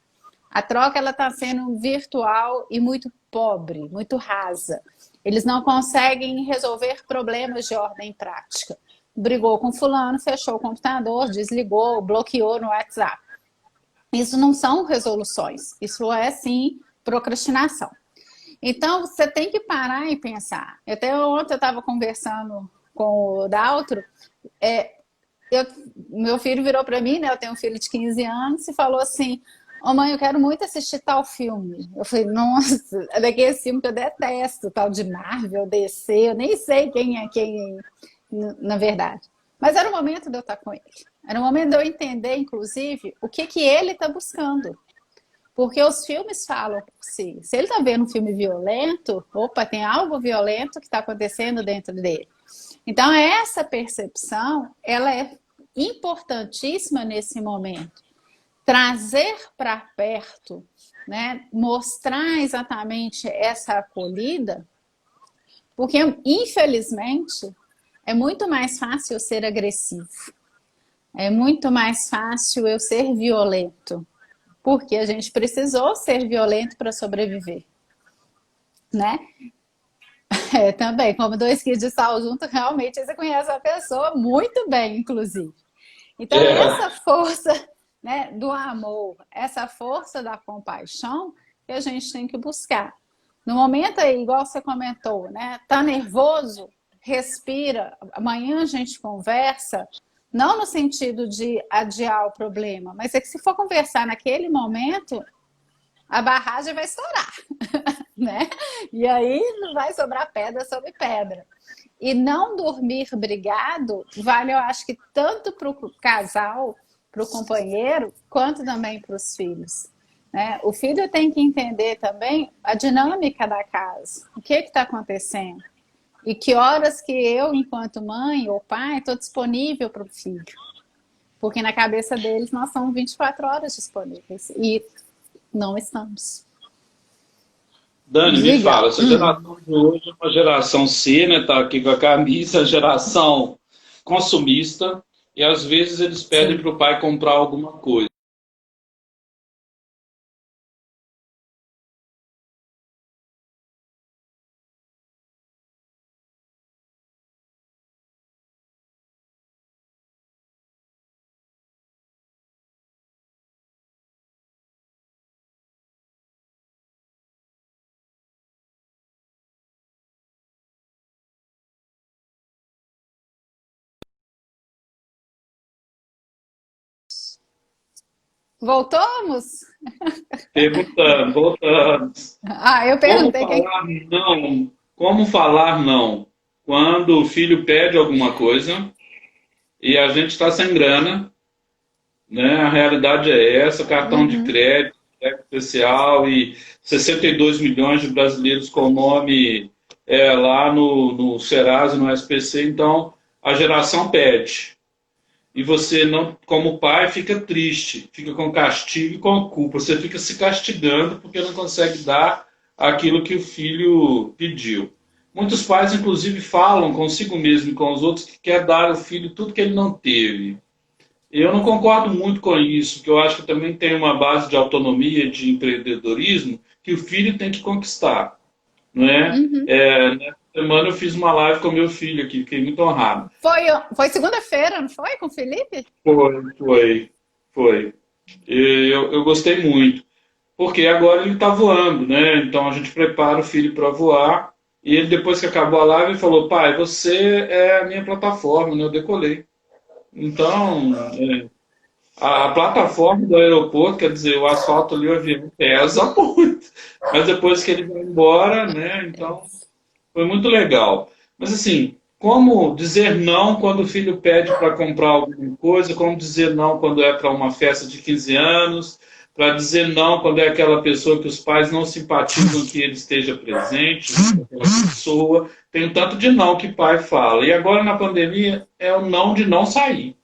A troca está sendo virtual e muito pobre, muito rasa. Eles não conseguem resolver problemas de ordem prática. Brigou com fulano, fechou o computador, desligou, bloqueou no WhatsApp. Isso não são resoluções, isso é sim procrastinação. Então você tem que parar e pensar. Até ontem eu estava conversando com o Daltro, meu filho virou para mim, né? Eu tenho um filho de 15 anos, e falou assim: Ô mãe, eu quero muito assistir tal filme. Eu falei, nossa, é daquele filme que eu detesto, tal de Marvel, DC, eu nem sei quem é quem, na verdade. Mas era o momento de eu estar com ele. Era o momento de eu entender, inclusive, o que ele está buscando. Porque os filmes falam por si. Se ele está vendo um filme violento, opa, tem algo violento que está acontecendo dentro dele. Então, essa percepção, ela é importantíssima nesse momento. Trazer para perto, né? Mostrar exatamente essa acolhida, porque, infelizmente, é muito mais fácil eu ser agressivo. É muito mais fácil eu ser violento. Porque a gente precisou ser violento para sobreviver, né? Também, como 2 quilos de sal junto, realmente você conhece a pessoa muito bem, inclusive. Então, essa força, né, do amor, essa força da compaixão que a gente tem que buscar. No momento aí, igual você comentou, né? Tá nervoso? Respira. Amanhã a gente conversa. Não no sentido de adiar o problema, mas é que se for conversar naquele momento, a barragem vai estourar, né? E aí não vai sobrar pedra sobre pedra. E não dormir brigado vale, eu acho que tanto para o casal, para o companheiro, quanto também para os filhos. Né? O filho tem que entender também a dinâmica da casa. O que está acontecendo? E que horas que eu, enquanto mãe ou pai, estou disponível para o filho. Porque na cabeça deles nós somos 24 horas disponíveis. E não estamos. Dani, me fala, essa geração de hoje é uma geração C, né? Tá aqui com a camisa, geração consumista, e às vezes eles pedem para o pai comprar alguma coisa. Voltamos? Perguntando, voltando. Eu Como perguntei quem... falar não? Como falar não? Quando o filho pede alguma coisa e a gente está sem grana, né? A realidade é essa, cartão de crédito, cheque especial e 62 milhões de brasileiros com nome lá no Serasa, no SPC, então a geração pede. E você, não, como pai, fica triste, fica com castigo e com culpa. Você fica se castigando porque não consegue dar aquilo que o filho pediu. Muitos pais, inclusive, falam consigo mesmo e com os outros que quer dar ao filho tudo que ele não teve. Eu não concordo muito com isso, porque eu acho que também tem uma base de autonomia, de empreendedorismo, que o filho tem que conquistar. Não é? Nessa semana eu fiz uma live com meu filho aqui, fiquei muito honrado. Foi segunda-feira, não foi? Com o Felipe? Foi. Eu gostei muito, porque agora ele está voando, né? Então a gente prepara o filho para voar, e ele, depois que acabou a live, ele falou: pai, você é a minha plataforma, né? Eu decolei. Então, a plataforma do aeroporto, quer dizer, o asfalto ali, o avião pesa muito, mas depois que ele vai embora, né? Então, foi muito legal. Mas assim, como dizer não quando o filho pede para comprar alguma coisa, como dizer não quando é para uma festa de 15 anos, para dizer não quando é aquela pessoa que os pais não simpatizam que ele esteja presente, aquela pessoa. Tem um tanto de não que pai fala. E agora na pandemia é o não de não sair.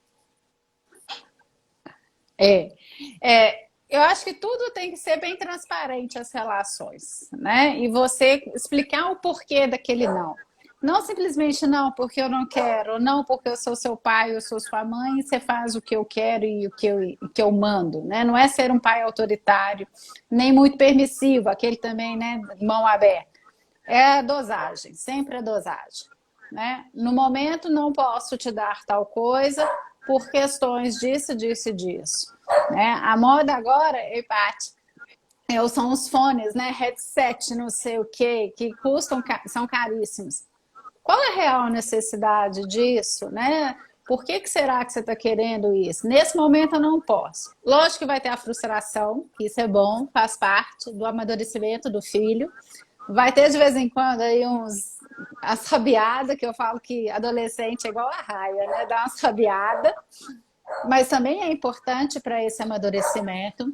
Eu acho que tudo tem que ser bem transparente, as relações, né? E você explicar o porquê daquele não. Não simplesmente não porque eu não quero, não porque eu sou seu pai, eu sou sua mãe, e você faz o que eu quero e o que eu mando, né? Não é ser um pai autoritário, nem muito permissivo, aquele também, né, mão aberta. é a dosagem, sempre a dosagem, né? No momento não posso te dar tal coisa por questões disso, disso e disso, né? A moda agora, Paty, são os fones, né? Headset, não sei o quê, que custam, são caríssimos. Qual é a real necessidade disso, né? Por que será que você está querendo isso? Nesse momento eu não posso. Lógico que vai ter a frustração, que isso é bom, faz parte do amadurecimento do filho. Vai ter de vez em quando aí a sabiada, que eu falo que adolescente é igual a raia, né? Dá uma sabiada, mas também é importante para esse amadurecimento.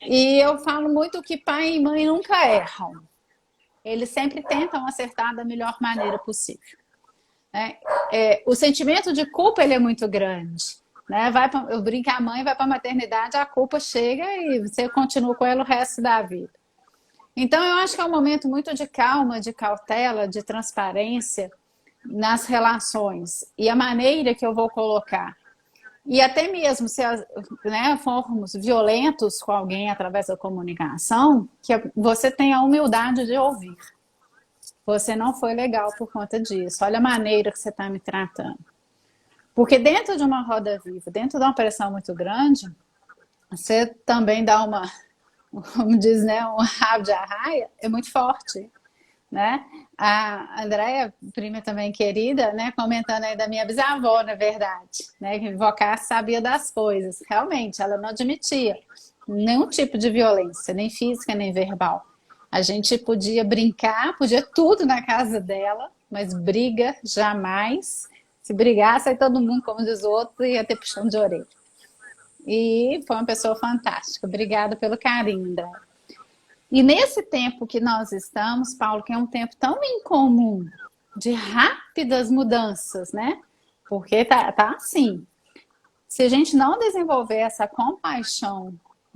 E eu falo muito que pai e mãe nunca erram. Eles sempre tentam acertar da melhor maneira possível. Né? O sentimento de culpa ele é muito grande. Né? Eu brinco, a mãe vai para a maternidade, a culpa chega e você continua com ela o resto da vida. Então, eu acho que é um momento muito de calma, de cautela, de transparência nas relações. E a maneira que eu vou colocar. E até mesmo se né, formos violentos com alguém através da comunicação, que você tenha a humildade de ouvir. Você não foi legal por conta disso. Olha a maneira que você está me tratando. Porque dentro de uma roda viva, dentro de uma pressão muito grande, você também dá uma, como diz, né, um rabo de arraia, é muito forte. Né? A Andréia, prima também querida, né, comentando aí da minha bisavó, na verdade, né, que invocar sabia das coisas. Realmente, ela não admitia nenhum tipo de violência, nem física, nem verbal. A gente podia brincar, podia tudo na casa dela, mas briga jamais. Se brigasse, aí todo mundo, como diz o outro, ia ter puxão de orelha. E foi uma pessoa fantástica. Obrigada pelo carinho dela. E nesse tempo que nós estamos, Paulo, que é um tempo tão incomum, de rápidas mudanças, né? Porque tá assim. Se a gente não desenvolver essa compaixão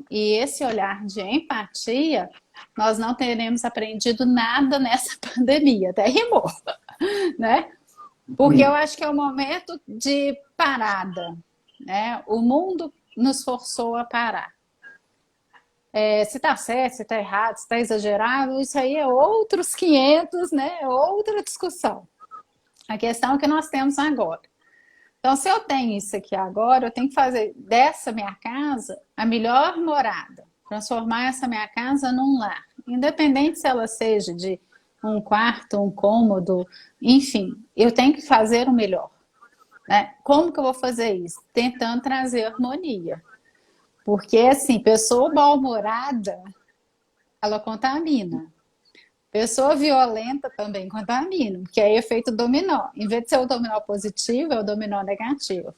e esse olhar de empatia, nós não teremos aprendido nada nessa pandemia. Até rimou, né? Porque eu acho que é um momento de parada, né? O mundo nos forçou a parar. Se está certo, se está errado, se está exagerado, isso aí é outros 500, né? Outra discussão. A questão é que nós temos agora. Então, se eu tenho isso aqui agora, eu tenho que fazer dessa minha casa a melhor morada. Transformar essa minha casa num lar. Independente se ela seja de um quarto, um cômodo, enfim, eu tenho que fazer o melhor. Né? Como que eu vou fazer isso? Tentando trazer harmonia. Porque, assim, pessoa mal-humorada, ela contamina. Pessoa violenta também contamina, porque aí é efeito dominó. Em vez de ser o dominó positivo, é o dominó negativo.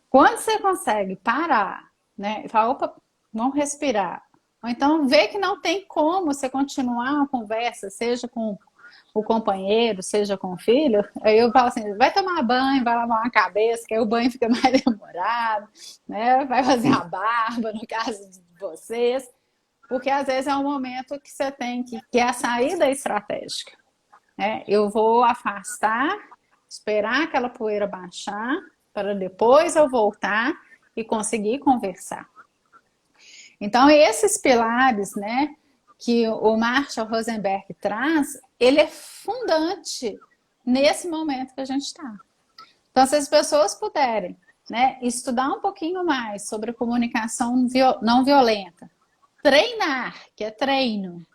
Quando você consegue parar, né, e falar, opa, vamos respirar. Ou então ver que não tem como você continuar uma conversa, seja com o companheiro, seja com o filho, aí eu falo assim, vai tomar banho, vai lavar uma cabeça, que aí o banho fica mais demorado, né? Vai fazer a barba, no caso de vocês, porque às vezes é um momento que você tem que é a saída estratégica. Né? Eu vou afastar, esperar aquela poeira baixar, para depois eu voltar e conseguir conversar. Então, esses pilares, né, que o Marshall Rosenberg traz, ele é fundante nesse momento que a gente está. Então, se as pessoas puderem, né, estudar um pouquinho mais sobre a comunicação não violenta, treinar, que é treino,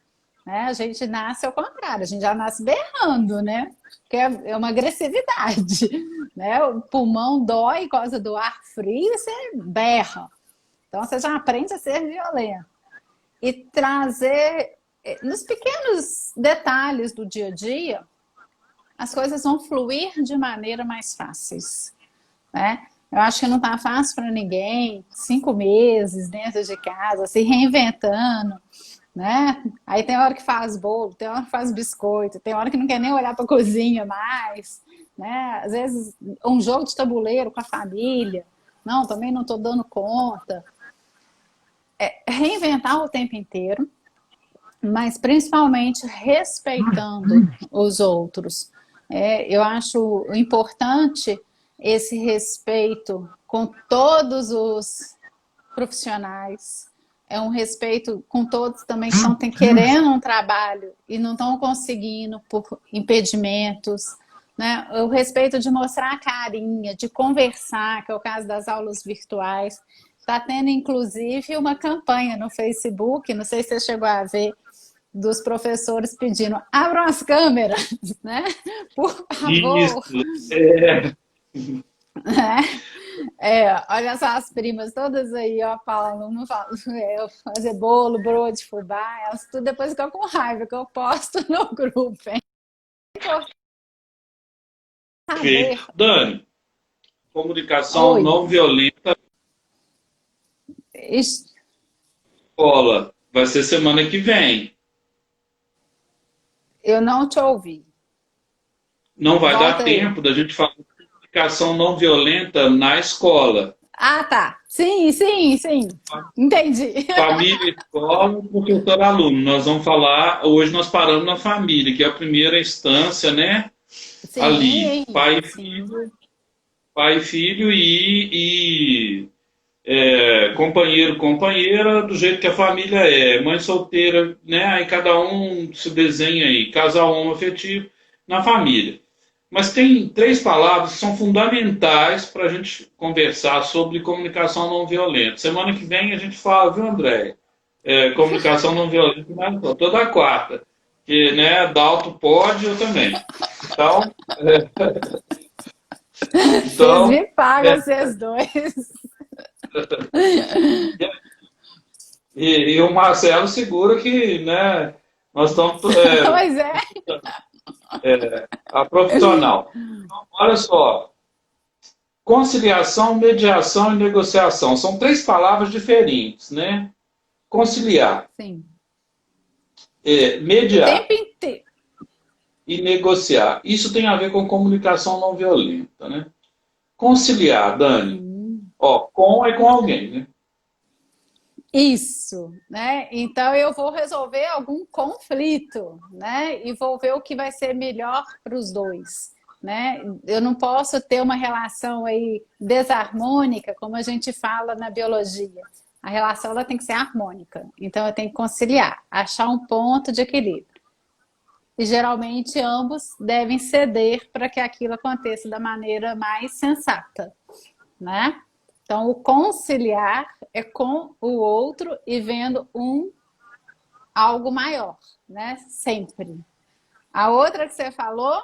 né, a gente nasce ao contrário, a gente já nasce berrando, né, que é uma agressividade, né, o pulmão dói por causa do ar frio e você berra. Então, você já aprende a ser violento. E trazer, nos pequenos detalhes do dia a dia, as coisas vão fluir de maneira mais fáceis. Né? Eu acho que não está fácil para ninguém, 5 meses dentro de casa, se reinventando. Né? Aí tem hora que faz bolo, tem hora que faz biscoito, tem hora que não quer nem olhar para a cozinha mais. Né? Às vezes, um jogo de tabuleiro com a família. Não, também não estou dando conta. Reinventar o tempo inteiro, mas principalmente respeitando os outros. Eu acho importante esse respeito com todos os profissionais, é um respeito com todos também que estão querendo um trabalho e não estão conseguindo por impedimentos, né? O respeito de mostrar a carinha, de conversar, que é o caso das aulas virtuais. Está tendo, inclusive, uma campanha no Facebook, não sei se você chegou a ver, dos professores pedindo, abram as câmeras, né? Por favor. Isso, é. Olha só as primas todas aí, ó, falando, fazer bolo, broa de fubá, elas tudo depois ficam com raiva, que eu posto no grupo, hein? Saber. Dani, comunicação Oi. não violenta Ixi, escola. Vai ser semana que vem. eu não te ouvi. Não vai Volta dar aí. tempo da gente falar de comunicação não violenta na escola. Ah, tá. Sim. Entendi. Família, escola, professor, aluno. Nós vamos falar, hoje nós paramos na família, que é a primeira instância, né? Sim, Ali, pai sim. e filho companheiro, companheira, do jeito que a família é. Mãe solteira, né? Aí cada um se desenha aí, casal homoafetivo na família. Mas tem três palavras que são fundamentais para a gente conversar sobre comunicação não violenta. Semana que vem a gente fala, viu, André? Comunicação não violenta, mas toda quarta. Que, né, Dalto pode, eu também. Então, Vocês me pagam, vocês dois. e o Marcelo segura que, né, nós estamos Pois é. a profissional. Então, olha só, conciliação, mediação e negociação são três palavras diferentes, né? Conciliar, Sim. O mediar tempo inteiro. e negociar. Isso tem a ver com comunicação não violenta, né? Conciliar, Dani. Ó, com é com alguém, né? Isso, né? Então eu vou resolver algum conflito, né? E vou ver o que vai ser melhor para os dois, né? Eu não posso ter uma relação aí desarmônica, como a gente fala na biologia. A relação ela tem que ser harmônica. Então eu tenho que conciliar, achar um ponto de equilíbrio. E geralmente ambos devem ceder para que aquilo aconteça da maneira mais sensata, né? Então, o conciliar é com o outro e vendo algo maior, né? Sempre. A outra que você falou,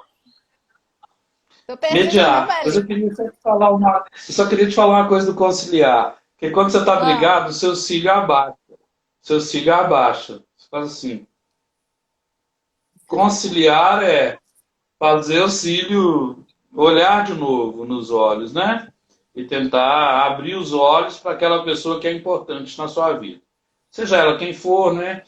tô perdendo Mediar. meu Mas eu velho. queria só queria te falar uma coisa do conciliar. Porque quando você está Ah, brigado, seu cílio abaixa. Seu cílio abaixa. Você faz assim. Conciliar é fazer o cílio olhar de novo nos olhos, né? E tentar abrir os olhos para aquela pessoa que é importante na sua vida. Seja ela quem for, né?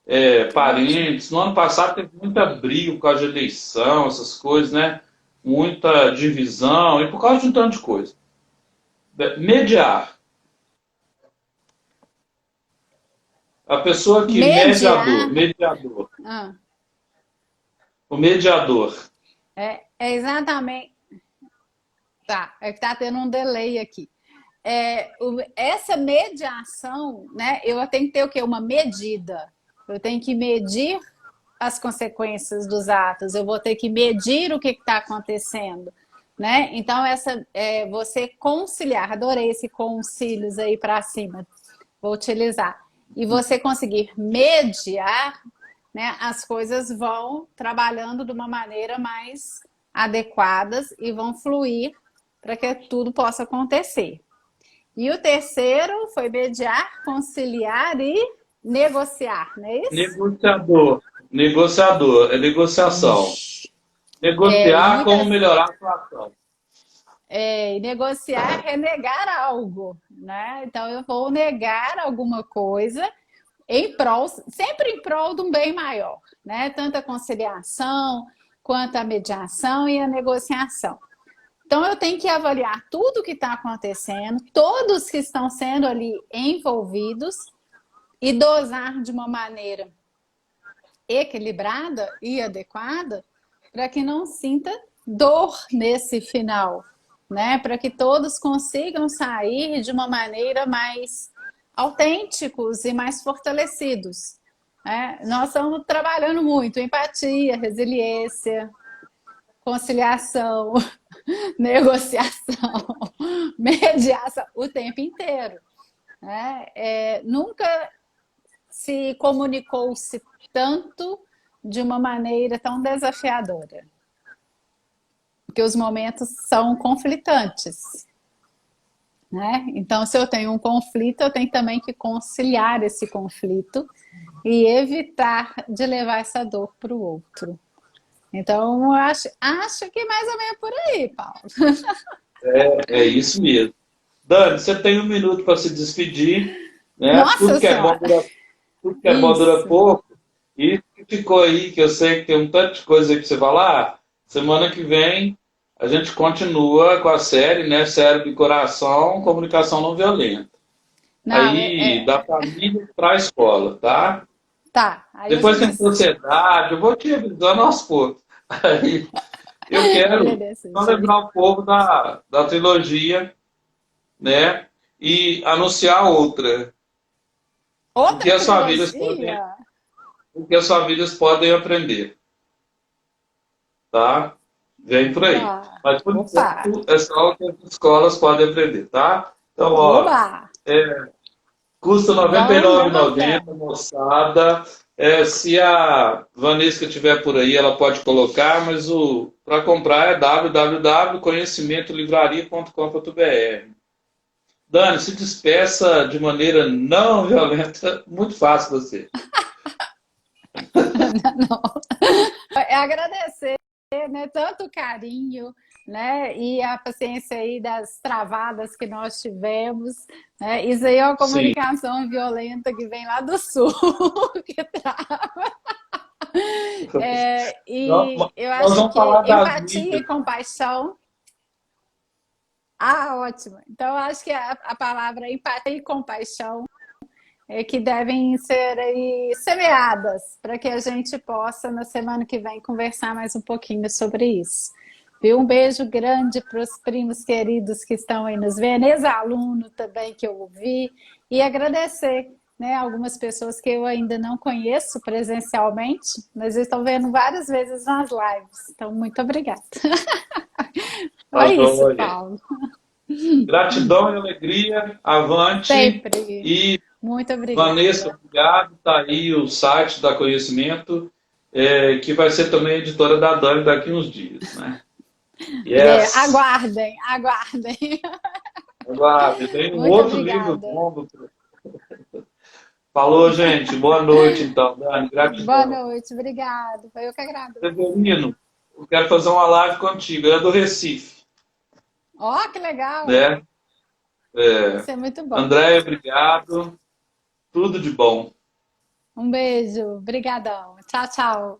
ótimo. Parentes. No ano passado teve muita briga por causa de eleição, essas coisas, né? Muita divisão e por causa de um tanto de coisa. Mediar. A pessoa que Mediar. mediador. Ah, O mediador. é exatamente. Tá, é que tá tendo um delay aqui. Essa mediação, né? Eu tenho que ter o quê? Uma medida. Eu tenho que medir as consequências dos atos, eu vou ter que medir o que está acontecendo, né? Então, você conciliar, adorei esse concílios aí para cima, vou utilizar. E você conseguir mediar, né? As coisas vão trabalhando de uma maneira mais adequadas e vão fluir para que tudo possa acontecer. E o terceiro foi mediar, conciliar e negociar, não é isso? Negociador. Negociador. É negociação. E Negociar como muitas melhorar a situação. e negociar é negar algo, né? Então eu vou negar alguma coisa sempre em prol de um bem maior, né? Tanto a conciliação quanto a mediação e a negociação. Então eu tenho que avaliar tudo o que está acontecendo, todos que estão sendo ali envolvidos e dosar de uma maneira equilibrada e adequada para que não sinta dor nesse final, né? Para que todos consigam sair de uma maneira mais autênticos e mais fortalecidos. Né? Nós estamos trabalhando muito empatia, resiliência, conciliação, negociação, mediação, o tempo inteiro. Né? Nunca se comunicou-se tanto de uma maneira tão desafiadora. Porque os momentos são conflitantes. Né? Então, se eu tenho um conflito, eu tenho também que conciliar esse conflito e evitar de levar essa dor para o outro. Então, eu acho que mais ou menos por aí, Paulo. É isso mesmo. Dani, você tem 1 minuto para se despedir, né? Nossa Senhora! Tudo que é bom dura Isso. pouco. E que ficou aí, que eu sei que tem um tanto de coisa aí para você falar. Semana que vem a gente continua com a série, né? Cérebro e Coração, Comunicação Não Violenta. Não, Aí, da família para a escola, tá? Tá. Aí Depois tem sociedade, eu vou te avisando aos poucos. Aí, eu quero só lembrar um pouco da trilogia, né? E anunciar outra. O que as famílias podem aprender. Tá? Vem por aí. Mas por enquanto é só o que as escolas podem aprender, tá? Então, ó, custa R$ 99,90, moçada. Se a Vanessa estiver por aí, ela pode colocar, mas para comprar é www.conhecimentolivraria.com.br. Dani, se despeça de maneira não violenta, muito fácil você. Não. É agradecer, né, tanto o carinho, né, e a paciência aí das travadas que nós tivemos, né? Isso aí é uma comunicação violenta que vem lá do sul, que trava. Eu acho que empatia e compaixão. Ótimo. Então, eu acho que a palavra empatia e compaixão que devem ser aí semeadas para que a gente possa, na semana que vem, conversar mais um pouquinho sobre isso. Um beijo grande para os primos queridos que estão aí nos vendo, ex-aluno também que eu ouvi, e agradecer, né, algumas pessoas que eu ainda não conheço presencialmente, mas estão vendo várias vezes nas lives. Então, muito obrigada. É isso, Paulo. Gratidão e alegria, avante. Sempre. E muito obrigada. Vanessa, obrigado. Está aí o site da Conhecimento, que vai ser também editora da Dani daqui uns dias, né? Yes. Aguardem. Tem um outro livro bom. Falou, gente. Boa noite, então, Dani. Gratidão. Boa noite, obrigado. Foi eu que agradeço. Severino, eu quero fazer uma live contigo. É do Recife. Que legal. Né? Isso é muito bom. André, obrigado. Tudo de bom. Um beijo. Obrigadão. Tchau, tchau.